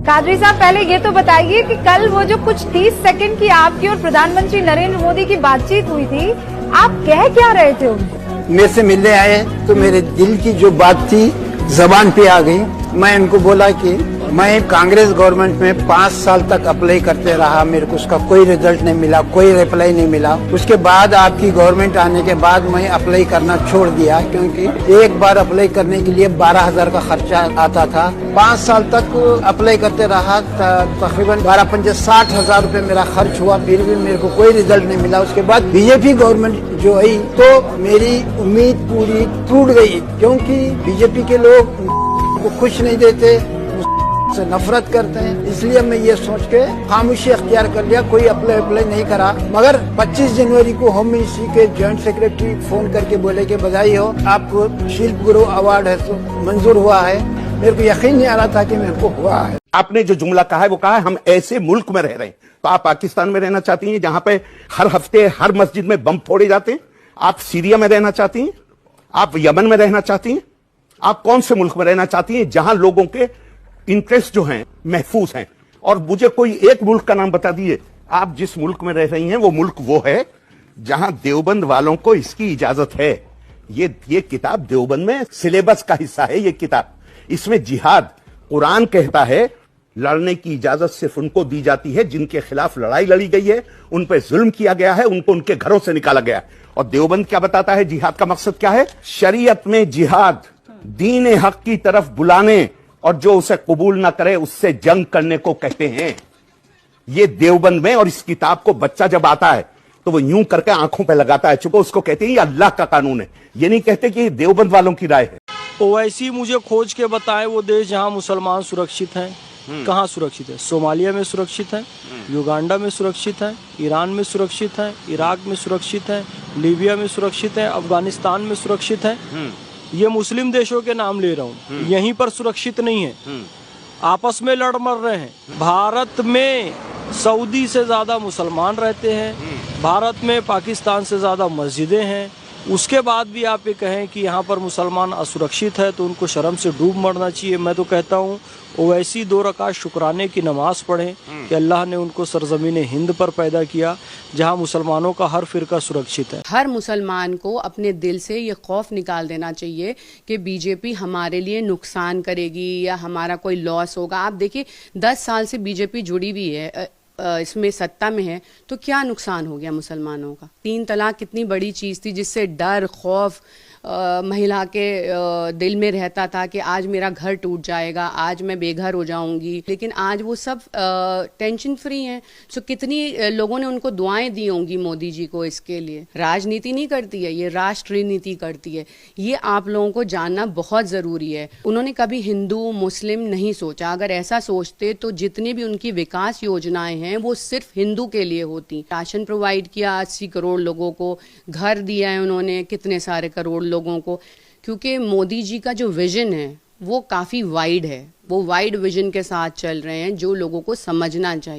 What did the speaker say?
कादरी साहब, पहले ये तो बताइए कि कल वो जो कुछ 30 सेकंड की आपकी और प्रधानमंत्री नरेंद्र मोदी की बातचीत हुई थी, आप कह क्या रहे थे उनको? मेरे से मिलने आए तो मेरे दिल की जो बात थी जबान पे आ गई। मैं इनको बोला कि मैं कांग्रेस गवर्नमेंट में 5 साल तक अप्लाई करते रहा, मेरे को उसका कोई रिजल्ट नहीं मिला, कोई रिप्लाई नहीं मिला। उसके बाद आपकी गवर्नमेंट आने के बाद मैं अप्लाई करना छोड़ दिया, क्योंकि एक बार अप्लाई करने के लिए 12,000 का खर्चा आता था। 5 साल तक अप्लाई करते रहा, तकरीबन 12-15 60,000 रूपए मेरा खर्च हुआ, फिर भी मेरे को कोई रिजल्ट नहीं मिला। उसके बाद बीजेपी गवर्नमेंट जो आई तो मेरी उम्मीद पूरी टूट गई, क्योंकि बीजेपी के लोग को खुश नहीं देते, से नफरत करते हैं। इसलिए मैं ये सोच के खामोशी अख्तियार कर लिया, कोई अप्लाई नहीं करा। मगर 25 जनवरी को होम मिनिस्ट्री के जॉइंट सेक्रेटरी फोन करके बोले कि बधाई हो, आपको शिल्प गुरु अवार्ड है तो मंजूर हुआ है। मेरे को यकीन नहीं आ रहा था कि मेरे को हुआ है। आपने जो जुमला कहा है वो कहा है हम ऐसे मुल्क में रह रहे हैं। तो आप पाकिस्तान में रहना चाहती हैं जहां पे हर हफ्ते हर मस्जिद में बम फोड़े जाते हैं? आप सीरिया में रहना चाहती हैं? आप यमन में रहना चाहती हैं? आप कौन से मुल्क में रहना चाहती हैं जहां लोगों के इंटरेस्ट जो हैं महफूज हैं? और मुझे कोई एक मुल्क का नाम बता दिए। आप जिस मुल्क में रह रही हैं वो मुल्क वो है जहां देवबंद वालों को इसकी इजाजत है। ये किताब देवबंद में सिलेबस का हिस्सा है। ये किताब, इसमें जिहाद, कुरान कहता है लड़ने की इजाजत सिर्फ उनको दी जाती है जिनके खिलाफ लड़ाई लड़ी गई है, उन पर जुल्म किया गया है, उनको उनके घरों से निकाला गया है। और देवबंद क्या बताता है जिहाद का मकसद क्या है? शरीयत में जिहाद दीन हक की तरफ बुलाने और जो उसे कबूल ना करे उससे जंग करने को कहते हैं। ये देवबंद में। और इस किताब को बच्चा जब आता है तो वो यूं करके आंखों पे लगाता है, चुपो, उसको कहते हैं ये अल्लाह का कानून है। ये नहीं कहते कि देवबंद वालों की राय है। ओवैसी मुझे खोज के बताए वो देश जहां मुसलमान सुरक्षित हैं। कहाँ सुरक्षित है? सोमालिया में सुरक्षित है, युगांडा में सुरक्षित है, ईरान में सुरक्षित है, इराक में सुरक्षित है, लीबिया में सुरक्षित है, अफगानिस्तान में सुरक्षित है। ये मुस्लिम देशों के नाम ले रहा हूँ। यहीं पर सुरक्षित नहीं है, आपस में लड़ मर रहे हैं। भारत में सऊदी से ज्यादा मुसलमान रहते हैं, भारत में पाकिस्तान से ज्यादा मस्जिदें हैं। उसके बाद भी आप ये कहें कि यहाँ पर मुसलमान असुरक्षित है तो उनको शर्म से डूब मरना चाहिए। मैं तो कहता हूँ ओवैसी 2 रकात शुक्राने की नमाज पढ़ें कि अल्लाह ने उनको सरजमीन हिंद पर पैदा किया जहाँ मुसलमानों का हर फिरका सुरक्षित है। हर मुसलमान को अपने दिल से ये खौफ निकाल देना चाहिए कि बीजेपी हमारे लिए नुकसान करेगी या हमारा कोई लॉस होगा। आप देखिए 10 साल से बीजेपी जुड़ी हुई है, इसमें सत्ता में है, तो क्या नुकसान हो गया मुसलमानों का? 3 तलाक कितनी बड़ी चीज़ थी जिससे डर, खौफ महिला के दिल में रहता था कि आज मेरा घर टूट जाएगा, आज मैं बेघर हो जाऊंगी। लेकिन आज वो सब टेंशन फ्री हैं। सो कितनी लोगों ने उनको दुआएं दी होंगी मोदी जी को इसके लिए। राजनीति नहीं करती है, ये राष्ट्र नीति करती है। ये आप लोगों को जानना बहुत ज़रूरी है। उन्होंने कभी हिंदू मुस्लिम नहीं सोचा। अगर ऐसा सोचते तो जितनी भी उनकी विकास योजनाएं हैं वो सिर्फ हिंदू के लिए होती। राशन प्रोवाइड किया 80 करोड़ लोगों को, घर दिया है उन्होंने कितने सारे करोड़ लोगों को। क्योंकि मोदी जी का जो विजन है वो काफ़ी वाइड है, वो वाइड विजन के साथ चल रहे हैं जो लोगों को समझना चाहिए।